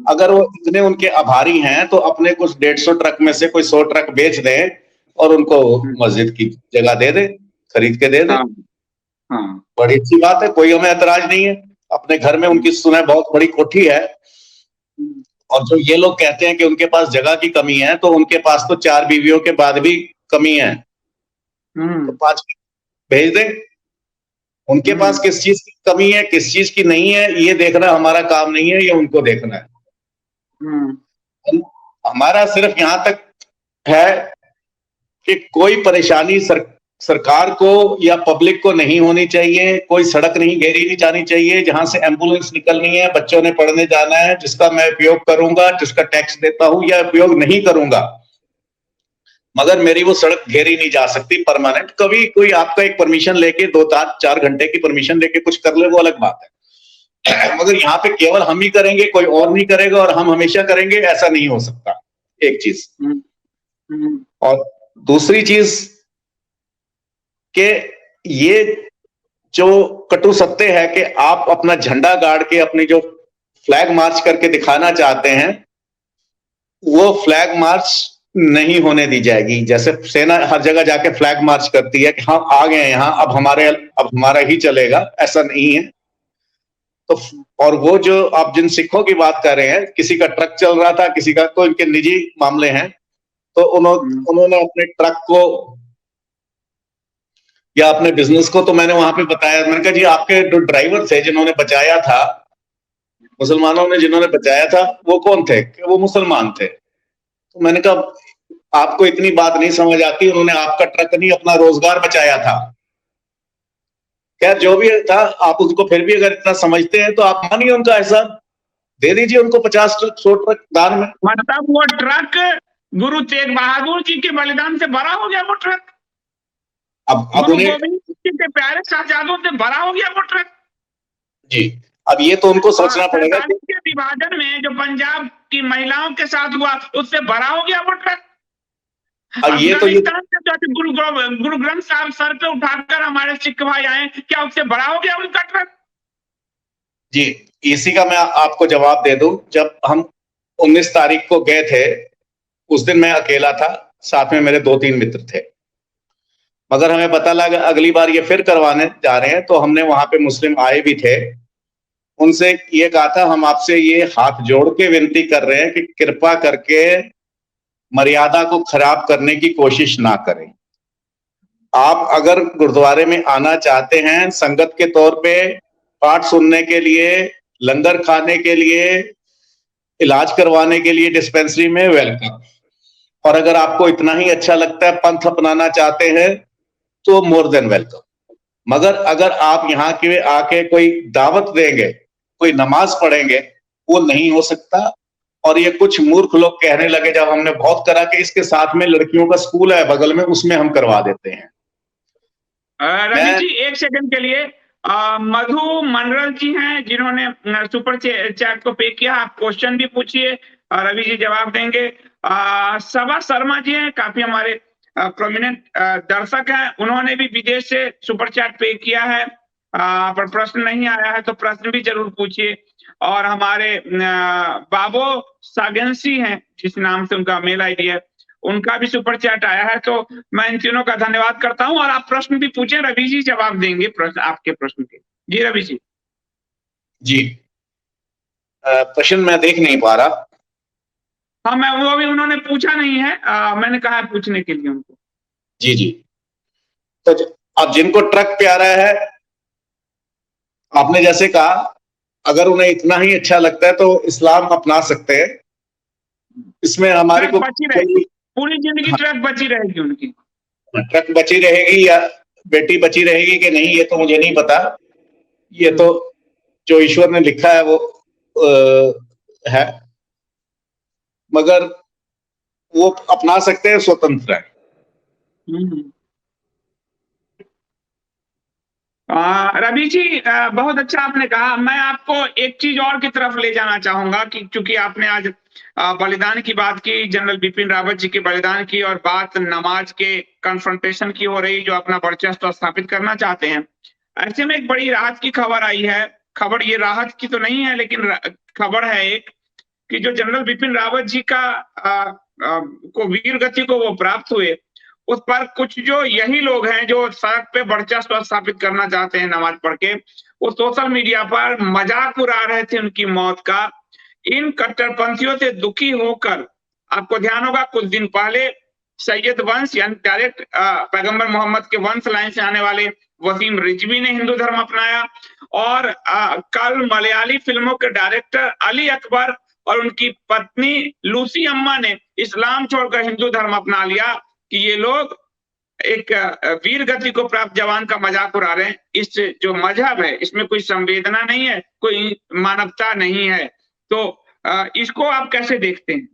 B: अगर वो इतने उनके आभारी हैं तो अपने कुछ 150 ट्रक में से कोई 100 ट्रक बेच दें और उनको मस्जिद की जगह दे दें, खरीद के दे दें। बड़ी अच्छी बात है, कोई हमें ऐतराज नहीं है। अपने घर में उनकी सुना बहुत बड़ी कोठी है। और जो ये लोग कहते हैं कि उनके पास जगह की कमी है, तो उनके पास तो 4 बीवियों के बाद भी कमी है, तो 5 भेज दें। उनके पास किस चीज की कमी है, किस चीज की नहीं है, ये देखना हमारा काम नहीं है, ये उनको देखना है। हमारा सिर्फ यहां तक है कि कोई परेशानी सरकार को या पब्लिक को नहीं होनी चाहिए। कोई सड़क नहीं घेरी नहीं जानी चाहिए जहां से एम्बुलेंस निकलनी है, बच्चों ने पढ़ने जाना है, जिसका मैं उपयोग करूंगा, जिसका टैक्स देता हूं या उपयोग नहीं करूंगा, मगर मेरी वो सड़क घेरी नहीं जा सकती परमानेंट। कभी कोई आपका एक परमिशन लेके 2-4 घंटे की परमिशन लेके कुछ कर ले, वो अलग बात है। मगर यहाँ पे केवल हम ही करेंगे, कोई और नहीं करेगा और हम हमेशा करेंगे, ऐसा नहीं हो सकता। एक चीज। और दूसरी चीज कि ये जो कटु सत्य है कि आप अपना झंडा गाड़ के अपनी जो फ्लैग मार्च करके दिखाना चाहते हैं, वो फ्लैग मार्च नहीं होने दी जाएगी। जैसे सेना हर जगह जाके फ्लैग मार्च करती है कि हम आ गए यहां, अब हमारा ही चलेगा, ऐसा नहीं है। तो और वो जो आप जिन सिखों की बात कर रहे हैं, किसी का ट्रक चल रहा था, किसी का, तो इनके निजी मामले हैं, तो उन्होंने अपने ट्रक को या अपने बिजनेस को, तो मैंने वहां पे बताया, मैंने कहा जी आपके जो ड्राइवर थे जिन्होंने बचाया था, मुसलमानों ने जिन्होंने बचाया था, वो कौन थे? वो मुसलमान थे। तो मैंने कहा आपको इतनी बात नहीं समझ आती, उन्होंने आपका ट्रक नहीं अपना रोजगार बचाया था। खैर जो भी था, आप उसको फिर भी अगर इतना समझते हैं तो आप मानिए उनका एहसान, दे दीजिए उनको 50 ट्रक 100 ट्रक दान में।
A: मतलब वो ट्रक गुरु तेग बहादुर जी के बलिदान से भरा हो गया वो ट्रक।
B: अब उन्हें
A: के प्यारे शहजादों से भरा हो गया वो ट्रक
B: जी। अब ये तो उनको सोचना पड़ेगा
A: कि विभाजन में जो पंजाब की महिलाओं के साथ हुआ, उससे भरा हो गया वो ट्रक।
B: अब ये तो
A: गुरु ग्रंथ साहब सर पे उठाकर हमारे सिख भाई आए, क्या उससे बड़ा हो गया उनका ट्रक?
B: जी, इसी का मैं आपको जवाब दे दूं। जब हम 19 तारीख को गए थे, उस दिन मैं अकेला था, साथ में मेरे 2-3 मित्र थे। मगर हमें पता लगा अगली बार ये फिर करवाने जा रहे हैं, तो हमने वहां पे मुस्लिम आए भी थे, उनसे ये कहा था हम आपसे ये हाथ जोड़ के विनती कर रहे हैं कि कृपा करके मर्यादा को खराब करने की कोशिश ना करें। आप अगर गुरुद्वारे में आना चाहते हैं संगत के तौर पे पाठ सुनने के लिए, लंगर खाने के लिए, इलाज करवाने के लिए डिस्पेंसरी में, वेलकम। और अगर आपको इतना ही अच्छा लगता है, पंथ अपनाना चाहते हैं, तो मोर देन वेलकम। मगर अगर आप यहाँ के आके कोई दावत देंगे, कोई नमाज पढ़ेंगे, वो नहीं हो सकता। और ये कुछ मूर्ख लोग कहने लगे जब हमने बहुत करा कि इसके साथ में लड़कियों का स्कूल है बगल में, उसमें हम करवा देते हैं।
A: रवि जी एक सेकंड के लिए, मधु मंडल जी हैं जिन्होंने सुपर चैट को पे किया। आप क्वेश्चन भी पूछिए, रवि जी जवाब देंगे। सभा शर्मा जी हैं, काफी हमारे प्रोमिनेंट दर्शक हैं, उन्होंने भी विदेश से सुपर चैट पे किया है, पर प्रश्न नहीं आया है तो प्रश्न भी जरूर पूछिए। और हमारे बाबो सागंसी हैं, जिस नाम से उनका मेल आईडी है, उनका भी सुपर चैट आया है। तो मैं इन तीनों का धन्यवाद करता हूं, और आप प्रश्न भी पूछें, रवि जी जवाब देंगे प्रश्न, आपके प्रश्न के। जी रवि जी।
B: जी, प्रश्न मैं देख नहीं पा रहा।
A: हाँ, मैं वो अभी उन्होंने पूछा नहीं है, मैंने कहा है पूछने के लिए उनको।
B: जी जी। तो अब जिनको ट्रक प्यारा है, आपने जैसे कहा, अगर उन्हें इतना ही अच्छा लगता है तो इस्लाम अपना सकते हैं। इसमें हमारे
A: ट्रक
B: को
A: बची रहेगी, पूरी जिंदगी ट्रक बची रहेगी उनकी।
B: ट्रक बची रहेगी या बेटी बची रहेगी कि नहीं, ये तो मुझे नहीं पता। ये तो जो ईश्वर ने लिखा है वो है, मगर वो अपना सकते हैं, स्वतंत्र है।
A: रवि जी बहुत अच्छा आपने कहा। मैं आपको एक चीज और की तरफ ले जाना चाहूंगा कि चूंकि आपने आज बलिदान की बात की, जनरल बिपिन रावत जी के बलिदान की, और बात नमाज के कन्फ्रंटेशन की हो रही, जो अपना वर्चस्व स्थापित करना चाहते हैं। ऐसे में एक बड़ी राहत की खबर आई है। खबर ये राहत की तो नहीं है, लेकिन खबर है एक, कि जो जनरल बिपिन रावत जी का को वीर गति को वो प्राप्त हुए, उस पर कुछ जो यही लोग हैं जो सड़क पे वर्चस्व स्थापित करना चाहते हैं नमाज पढ़ के, वो सोशल मीडिया पर मजाक उड़ा रहे थे उनकी मौत का। इन कट्टरपंथियों से दुखी होकर, आपको ध्यान होगा कुछ दिन पहले सैयद वंश यानी डायरेक्ट पैगंबर मोहम्मद के वंश लाइन से आने वाले वसीम रिजवी ने हिंदू धर्म अपनाया, और कल मलयाली फिल्मों के डायरेक्टर अली अकबर और उनकी पत्नी लूसी अम्मा ने इस्लाम छोड़कर हिंदू धर्म अपना लिया, कि ये लोग एक वीर गति को प्राप्त जवान का मजाक उड़ा रहे हैं। इस जो मजहब है इसमें कोई संवेदना नहीं है, कोई मानवता नहीं है। तो इसको आप कैसे देखते हैं?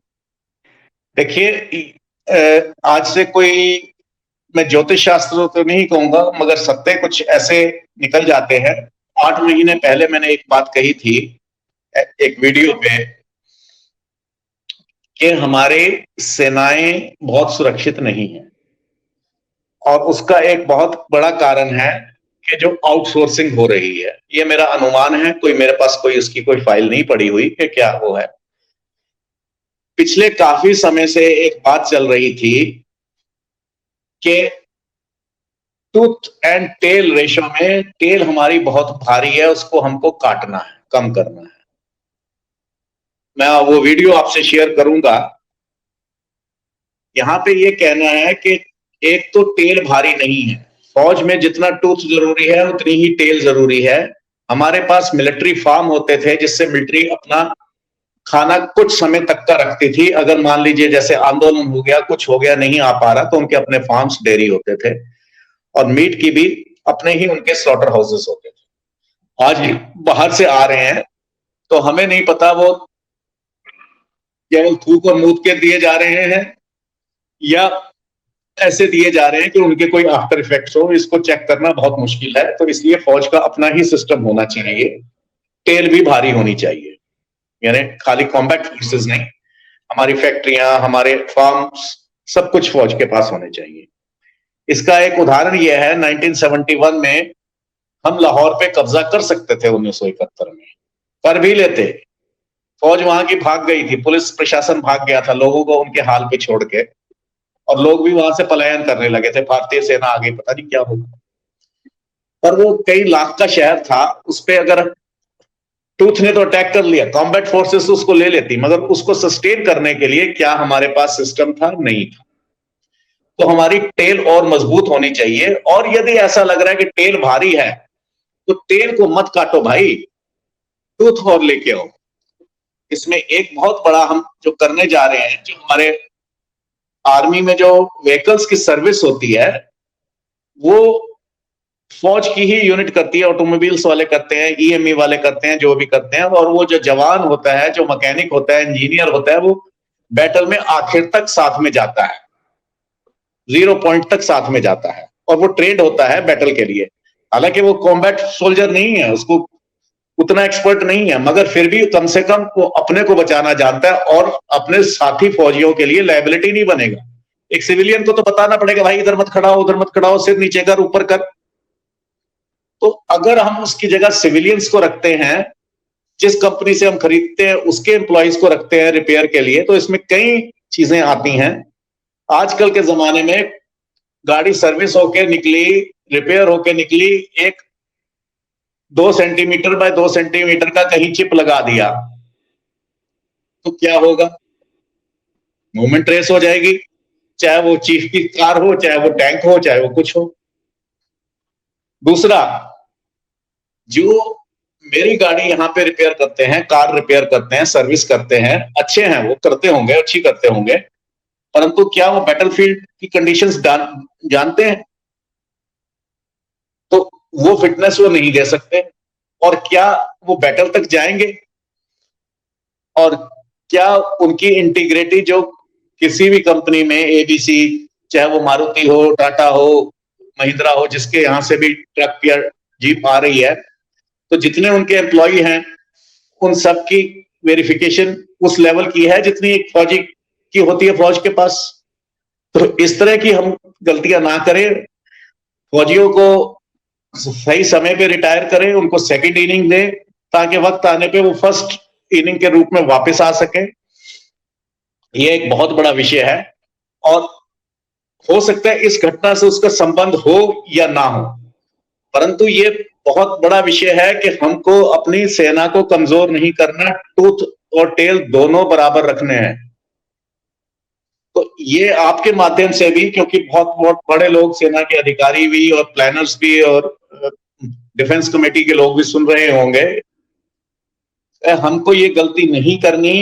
B: देखिए, आज से कोई, मैं ज्योतिष शास्त्र तो नहीं कहूंगा, मगर सत्य कुछ ऐसे निकल जाते हैं। 8 महीने पहले मैंने एक बात कही थी एक वीडियो पे, कि हमारे सेनाएं बहुत सुरक्षित नहीं है, और उसका एक बहुत बड़ा कारण है कि जो आउटसोर्सिंग हो रही है। ये मेरा अनुमान है, कोई मेरे पास कोई उसकी कोई फाइल नहीं पड़ी हुई कि क्या वो है। पिछले काफी समय से एक बात चल रही थी कि टूथ एंड टेल रेशो में टेल हमारी बहुत भारी है, उसको हमको काटना है, कम करना है। मैं वो वीडियो आपसे शेयर करूंगा। यहां पे ये कहना है कि एक तो टेल भारी नहीं है, फौज में जितना टूथ जरूरी है उतनी ही टेल जरूरी है। हमारे पास मिलिट्री फार्म होते थे, जिससे मिलिट्री अपना खाना कुछ समय तक का रखती थी। अगर मान लीजिए जैसे आंदोलन हो गया, कुछ हो गया, नहीं आ पा रहा, तो उनके अपने फार्म्स, डेयरी होते थे, और मीट की भी अपने ही उनके स्लॉटर हाउसेस होते थे। आज बाहर से आ रहे हैं तो हमें नहीं पता वो केवल थूक और मूत के दिए जा रहे हैं या ऐसे दिए जा रहे हैं कि उनके कोई आफ्टर इफेक्ट्स हो। इसको चेक करना बहुत मुश्किल है, तो इसलिए फौज का अपना ही सिस्टम होना चाहिए। टेल भी भारी होनी चाहिए, यानी खाली कॉम्बैट फोर्सेस नहीं, हमारी फैक्ट्रियां, हमारे फार्म्स, सब कुछ फौज के पास होने चाहिए। इसका एक उदाहरण यह है, 1971 में हम लाहौर पे कब्जा कर सकते थे 1971 में, कर भी लेते। फौज वहां की भाग गई थी, पुलिस प्रशासन भाग गया था लोगों को उनके हाल पे छोड़ के, और लोग भी वहां से पलायन करने लगे थे। भारतीय सेना आ गई, पता नहीं क्या होगा। पर वो कई लाख का शहर था, उस पे अगर टूथ ने तो अटैक कर लिया, कॉम्बैट फोर्सेस उसको ले लेती, मगर उसको सस्टेन करने के लिए क्या हमारे पास सिस्टम था? नहीं था। तो हमारी टेल और मजबूत होनी चाहिए। और यदि ऐसा लग रहा है कि टेल भारी है, तो टेल को मत काटो भाई, टूथ और लेके आओ। इसमें एक बहुत बड़ा हम जो करने जा रहे हैं, जो हमारे आर्मी में जो व्हीकल्स की सर्विस होती है वो फौज की ही यूनिट करती है, ऑटोमोबाइल्स वाले करते हैं, ईएमई वाले करते हैं, जो भी करते हैं। और वो जो जवान होता है, जो मैकेनिक होता है, इंजीनियर होता है, वो बैटल में आखिर तक साथ में जाता है, 0 पॉइंट तक साथ में जाता है, और वो ट्रेंड होता है बैटल के लिए। हालांकि वो कॉम्बैट सोल्जर नहीं है, उसको उतना एक्सपर्ट नहीं है, मगर फिर भी कम से कम वो अपने को बचाना जानता है और अपने साथी फौजियों के लिए लायबिलिटी नहीं बनेगा। एक सिविलियन को तो बताना पड़ेगा, भाई इधर मत खड़ा हो, उधर मत खड़ा हो, सिर नीचे कर, ऊपर कर। तो अगर हम उसकी जगह सिविलियंस को रखते हैं, जिस कंपनी से हम खरीदते हैं उसके एम्प्लॉइज को रखते हैं रिपेयर के लिए, तो इसमें कई चीजें आती हैं। आजकल के जमाने में गाड़ी सर्विस होके निकली, रिपेयर होके निकली, एक 2 सेंटीमीटर बाय 2 सेंटीमीटर का कहीं चिप लगा दिया तो क्या होगा? मूवमेंट ट्रेस हो जाएगी, चाहे वो चीफ की कार हो, चाहे वो टैंक हो, चाहे वो कुछ हो। दूसरा, जो मेरी गाड़ी यहाँ पे रिपेयर करते हैं, कार रिपेयर करते हैं, सर्विस करते हैं, अच्छे हैं, वो करते होंगे, अच्छी करते होंगे, परंतु क्या वो बैटलफील्ड की कंडीशंस जानते हैं? तो वो फिटनेस वो नहीं दे सकते। और क्या वो बैटल तक जाएंगे? और क्या उनकी इंटीग्रिटी जो किसी भी कंपनी में, एबीसी, चाहे वो मारुति हो, टाटा हो, महिंद्रा हो, जिसके यहां से भी ट्रक या जीप आ रही है, तो जितने उनके एम्प्लॉय हैं उन सब की वेरिफिकेशन उस लेवल की है जितनी एक फौजी की होती है फौज के पास। तो इस तरह की हम गलतियां ना करें, फौजियों को सही समय पे रिटायर करें, उनको सेकंड इनिंग दें, ताकि वक्त आने पे वो फर्स्ट इनिंग के रूप में वापस आ सके। ये एक बहुत बड़ा विषय है, और हो सकता है इस घटना से उसका संबंध हो या ना हो, परंतु ये बहुत बड़ा विषय है कि हमको अपनी सेना को कमजोर नहीं करना, टूथ और टेल दोनों बराबर रखने हैं। तो ये आपके माध्यम से भी, क्योंकि बहुत बहुत बड़े लोग, सेना के अधिकारी भी और प्लानर्स भी और डिफेंस कमेटी के लोग भी सुन रहे होंगे, हमको ये गलती नहीं करनी।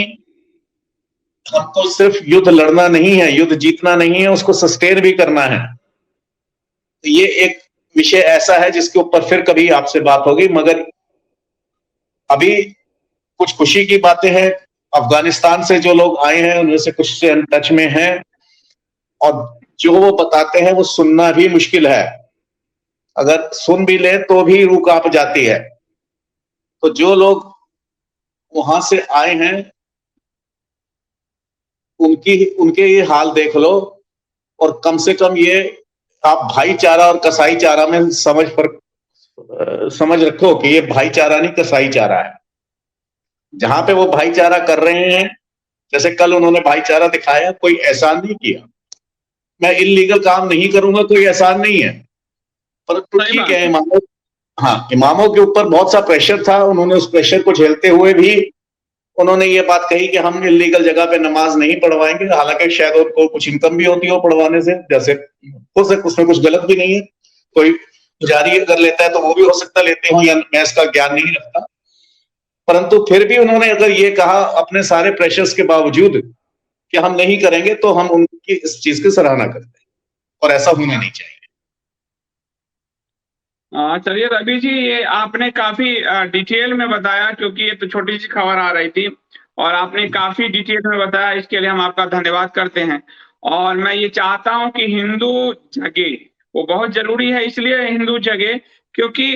B: हमको सिर्फ युद्ध लड़ना नहीं है, युद्ध जीतना नहीं है, उसको सस्टेन भी करना है। तो ये एक विषय ऐसा है जिसके ऊपर फिर कभी आपसे बात होगी, मगर अभी कुछ खुशी की बातें हैं। अफगानिस्तान से जो लोग आए हैं उनमें से कुछ से हम टच में हैं, और जो वो बताते हैं वो सुनना भी मुश्किल है, अगर सुन भी ले तो भी रूह कांप जाती है। तो जो लोग वहां से आए हैं उनके ये हाल देख लो, और कम से कम ये आप भाईचारा और कसाईचारा में समझ रखो कि ये भाईचारा नहीं, कसाईचारा है। जहां पे वो भाईचारा कर रहे हैं, जैसे कल उन्होंने भाईचारा दिखाया, कोई एहसान नहीं किया। मैं इल्लीगल काम नहीं करूंगा, कोई एहसान नहीं है, परंतु ठीक है, इमामों के ऊपर बहुत सा प्रेशर था, उन्होंने उस प्रेशर को झेलते हुए भी उन्होंने ये बात कही कि हम इल्लीगल जगह पे नमाज नहीं पढ़वाएंगे। हालांकि शायद उनको कुछ इनकम भी होती हो पढ़वाने से, जैसे हो सकता उसमें कुछ गलत भी नहीं है, कोई जारी कर लेता है तो वो भी हो सकता लेते हो, या मैं इसका ज्ञान नहीं रखता, परंतु फिर भी उन्होंने अगर ये कहा अपने सारे प्रेशर्स के बावजूद कि हम नहीं करेंगे, तो हम उनकी इस चीज की सराहना करते हैं, और ऐसा होना नहीं चाहिए।
A: चलिए रवि जी, ये आपने काफी डिटेल में बताया, क्योंकि ये तो छोटी सी खबर आ रही थी और आपने काफी डिटेल में बताया, इसके लिए हम आपका धन्यवाद करते हैं। और मैं ये चाहता हूं कि हिंदू जगे, वो बहुत जरूरी है, इसलिए हिंदू जगे क्योंकि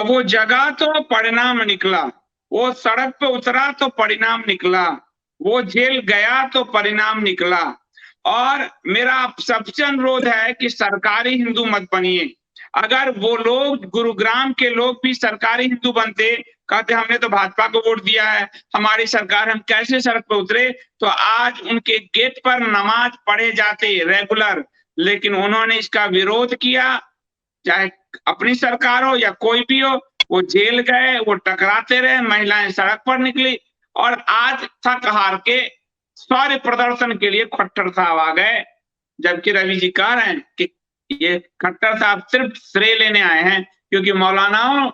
A: वो जगा तो परिणाम निकला, वो सड़क पे उतरा तो परिणाम निकला, वो जेल गया तो परिणाम निकला। और मेरा आप सबसे अनुरोध है कि सरकारी हिंदू मत बनिए। अगर वो लोग, गुरुग्राम के लोग भी सरकारी हिंदू बनते, कहते हमने तो भाजपा को वोट दिया है, हमारी सरकार, हम कैसे सड़क पर उतरे, तो आज उनके गेट पर नमाज पढ़े जाते रेगुलर। लेकिन उन्होंने इसका विरोध किया, चाहे अपनी सरकार हो या कोई भी हो, वो जेल गए, वो टकराते रहे, महिलाएं सड़क पर निकली, और आज थक हार के सौर्य प्रदर्शन के लिए खट्टर साहब आ गए। जबकि रवि जी कह रहे हैं कि ये खट्टर साहब सिर्फ श्रेय लेने आए हैं, क्योंकि मौलानाओं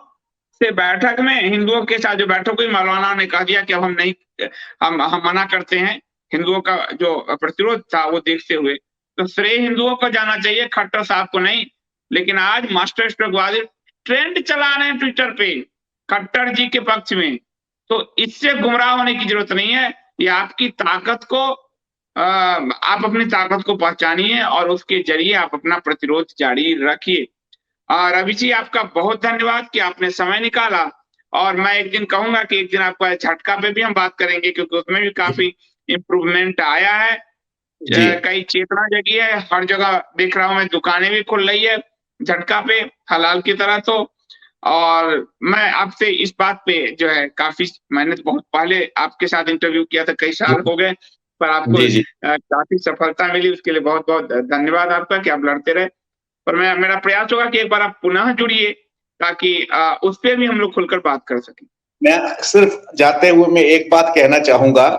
A: से बैठक में हिंदुओं के साथ जो बैठक हुई, मौलाना ने कह दिया कि अब हम मना करते हैं, हिंदुओं का जो प्रतिरोध था वो देखते हुए। तो श्रेय हिंदुओं को जाना चाहिए, खट्टर साहब को नहीं। लेकिन आज मास्टर स्ट्रोकवादी ट्रेंड चला रहे हैं ट्विटर पे खट्टर जी के पक्ष में। तो इससे गुमराह होने की जरूरत नहीं है। ये आपकी ताकत को आप अपनी ताकत को पहचानिए और उसके जरिए आप अपना प्रतिरोध जारी रखिए। रवि जी, आपका बहुत धन्यवाद कि आपने समय निकाला। और मैं एक दिन कहूंगा कि एक दिन आपका झटका पे भी हम बात करेंगे, क्योंकि उसमें भी काफी इम्प्रूवमेंट आया है। कई चेतना जगी है, हर जगह देख रहा हूं मैं, दुकानें भी खुल रही है झटका पे, हलाल की तरह। तो और मैं आपसे इस बात पे जो है काफी, मैंने तो बहुत पहले आपके साथ इंटरव्यू किया था, कई साल हो गए, पर आपको काफी सफलता मिली, उसके लिए बहुत बहुत धन्यवाद आपका कि आप लड़ते रहे। पर मेरा प्रयास होगा कि एक बार आप पुनः जुड़िए, ताकि उस पर भी हम लोग खुलकर बात कर सकें।
B: मैं सिर्फ जाते हुए मैं एक बात कहना चाहूंगा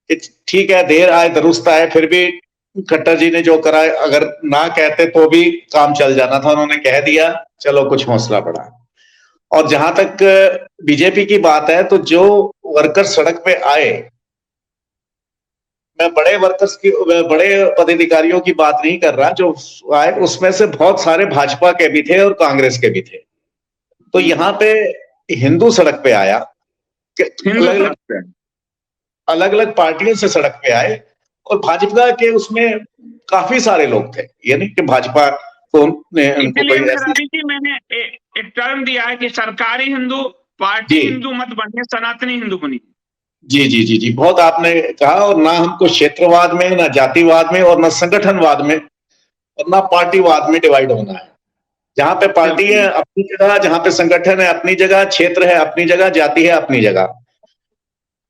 B: कि ठीक है, देर आए दुरुस्त आए, फिर भी खट्टर जी ने जो करा, अगर ना कहते तो भी काम चल जाना था, उन्होंने कह दिया, चलो कुछ हौसला बढ़ा। और जहां तक बीजेपी की बात है, तो जो वर्कर सड़क पे आए, मैं बड़े वर्कर्स की, बड़े पदाधिकारियों की बात नहीं कर रहा, जो आए उसमें से बहुत सारे भाजपा के भी थे और कांग्रेस के भी थे। तो यहाँ पे हिंदू सड़क पे आया, अलग अलग पार्टियों से सड़क पे आए, और भाजपा के उसमें काफी सारे लोग थे। ये नहीं कि भाजपा को उनको कोई
A: ऐसी, मैंने एक टर्म दिया है कि सरकारी हिंदू पार्टी हिंदू मत बनिए, सनातनी हिंदू बनिए।
B: जी जी जी जी, बहुत आपने कहा। और ना हमको क्षेत्रवाद में, ना जातिवाद में, और ना संगठनवाद में, और ना पार्टीवाद में डिवाइड होना है। जहां पे पार्टी है अपनी जगह, जहां पे संगठन है अपनी जगह, क्षेत्र है अपनी जगह, जाति है अपनी जगह।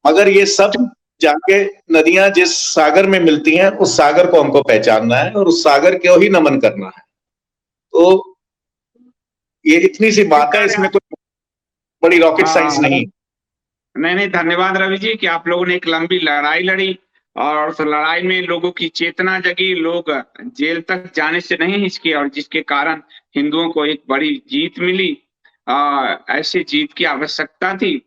B: मगर ये सब जाके नदियां जिस सागर में मिलती हैं, उस सागर को हमको पहचानना है और उस सागर को ही नमन करना है। तो ये इतनी सी बात है, इसमें कोई बड़ी रॉकेट साइंस नहीं।
A: नहीं, धन्यवाद रवि जी कि आप लोगों ने एक लंबी लड़ाई लड़ी, और उस लड़ाई में लोगों की चेतना जगी, लोग जेल तक जाने से नहीं हिचके, और जिसके कारण हिंदुओं को एक बड़ी जीत मिली। ऐसी जीत की आवश्यकता थी,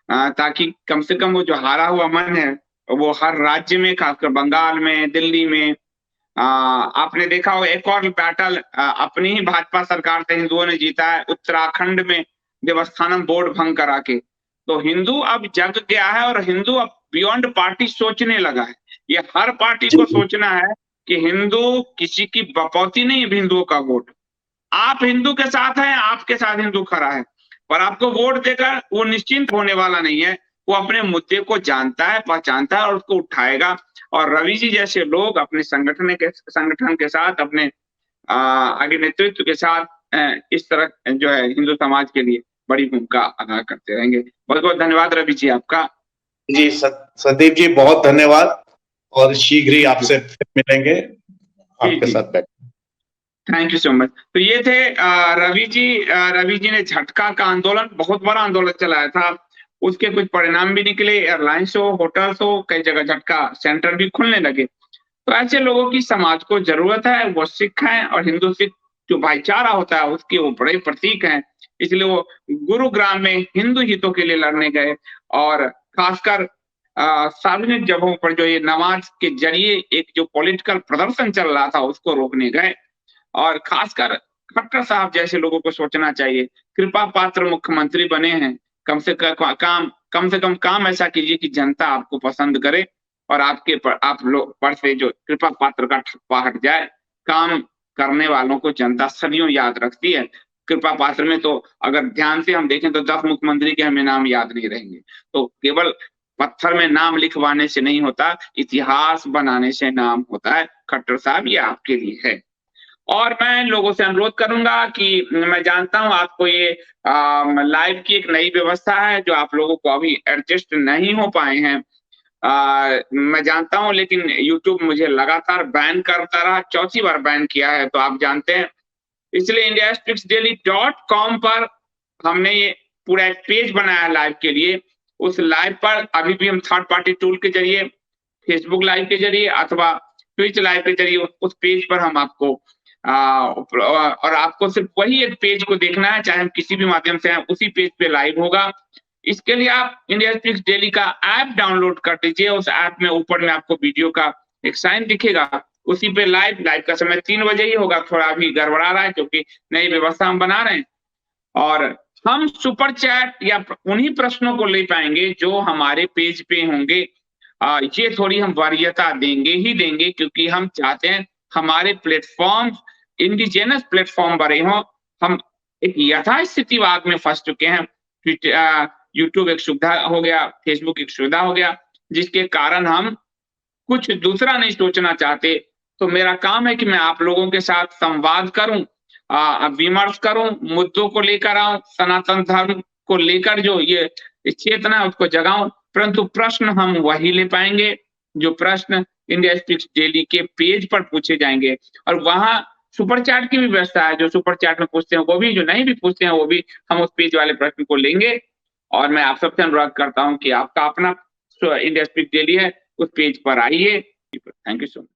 A: ताकि कम से कम वो जो हारा हुआ मन है वो हर राज्य में, खासकर बंगाल में, दिल्ली में, आपने देखा हो एक और बैटल अपनी ही भाजपा सरकार से हिंदुओं ने जीता है, उत्तराखंड में देवस्थानम बोर्ड भंग करा के। तो हिंदू अब जग गया है, और हिंदू अब बियॉन्ड पार्टी सोचने लगा है। ये हर पार्टी को सोचना है कि हिंदू किसी की बपौती नहीं है, हिंदुओं का वोट। आप हिंदू के साथ हैं, आपके साथ हिंदू खड़ा है, पर आपको वोट देकर वो निश्चिंत होने वाला नहीं है। वो अपने मुद्दे को जानता है, पहचानता है और उसको उठाएगा। और रवि जी जैसे लोग अपने संगठन के साथ, अपने आगे नेतृत्व के साथ इस तरह जो है हिंदू समाज के लिए बड़ी भूमिका अदा करते रहेंगे। बहुत बहुत धन्यवाद रवि जी आपका।
B: जी संदीप जी, बहुत धन्यवाद, और शीघ्र ही आपसे फिर मिलेंगे, आपके साथ बैठ।
A: Thank you so much. तो ये थे रवि जी। रवि जी ने झटका का आंदोलन, बहुत बड़ा आंदोलन चलाया था, उसके कुछ परिणाम भी निकले। एयरलाइंस हो, होटल्स हो, कई जगह झटका सेंटर भी खुलने लगे। तो ऐसे लोगों की समाज को जरूरत है। वो सिख हैं, और हिंदू सिख जो भाईचारा होता है उसके वो बड़े प्रतीक हैं। इसलिए वो गुरुग्राम में हिंदू हितों के लिए लड़ने गए, और खासकर सार्वजनिक जगहों पर जो ये नमाज के जरिए एक जो पॉलिटिकल प्रदर्शन चल रहा था उसको रोकने गए। और खासकर खट्टर साहब जैसे लोगों को सोचना चाहिए। कृपा पात्र मुख्यमंत्री बने हैं, कम से कम काम ऐसा कीजिए कि जनता आपको पसंद करे, और आप लोग पर से जो कृपा पात्र का ठप्पा हट जाए। काम करने वालों को जनता सदियों याद रखती है। कृपा पात्र में तो अगर ध्यान से हम देखें तो 10 मुख्यमंत्री के हमें नाम याद नहीं रहेंगे। तो केवल पत्थर में नाम लिखवाने से नहीं होता, इतिहास बनाने से नाम होता है। खट्टर साहब, ये आपके लिए है। और मैं लोगों से अनुरोध करूंगा कि मैं जानता हूं आपको ये लाइव की एक नई व्यवस्था है जो आप लोगों को अभी एडजस्ट नहीं हो पाए हैं। मैं जानता हूं, लेकिन यूट्यूब मुझे लगातार बैन करता रहा, चौथी बार बैन किया है, तो आप जानते हैं। इसलिए indiastrixdaily.com पर हमने ये पूरा एक पेज बनाया है लाइव के लिए। उस लाइव पर अभी भी हम थर्ड पार्टी टूल के जरिए, फेसबुक लाइव के जरिए अथवा ट्विच लाइव के जरिए उस पेज पर हम आपको और आपको सिर्फ वही एक पेज को देखना है, चाहे हम किसी भी माध्यम से हैं, उसी पेज पे लाइव होगा। इसके लिए आप इंडिया स्पीक्स डेली का ऐप डाउनलोड कर लीजिए। उस ऐप में ऊपर में आपको वीडियो का एक साइन दिखेगा, उसी पे लाइव का समय 3 बजे ही होगा। थोड़ा अभी गड़बड़ा रहा है क्योंकि नई व्यवस्था हम बना रहे हैं। और हम सुपर चैट या उन्हीं प्रश्नों को ले पाएंगे जो हमारे पेज पे होंगे। ये थोड़ी हम वरीयता देंगे ही देंगे, क्योंकि हम चाहते हैं हमारे प्लेटफॉर्म इंडिजिनस प्लेटफॉर्म बने हों। हम एक यथास्थितिवाद में फंस चुके हैं। यूट्यूब एक सुविधा हो गया, फेसबुक एक सुविधा हो गया, जिसके कारण हम कुछ दूसरा नहीं सोचना चाहते। तो मेरा काम है कि मैं आप लोगों के साथ संवाद करूं, विमर्श करूं, मुद्दों को लेकर आऊं, सनातन धर्म को लेकर जो ये चेतना है उसको जगाऊं। परंतु प्रश्न हम वही ले पाएंगे जो प्रश्न इंडिया स्पीक्स डेली के पेज पर पूछे जाएंगे। और वहां सुपर चैट की भी व्यवस्था है। जो सुपर चैट में पूछते हैं वो भी, जो नहीं भी पूछते हैं वो भी, हम उस पेज वाले प्रश्न को लेंगे। और मैं आप सबसे अनुरोध करता हूं कि आपका अपना इंडिया स्पीक्स डेली है, उस पेज पर आइए। Thank you so much.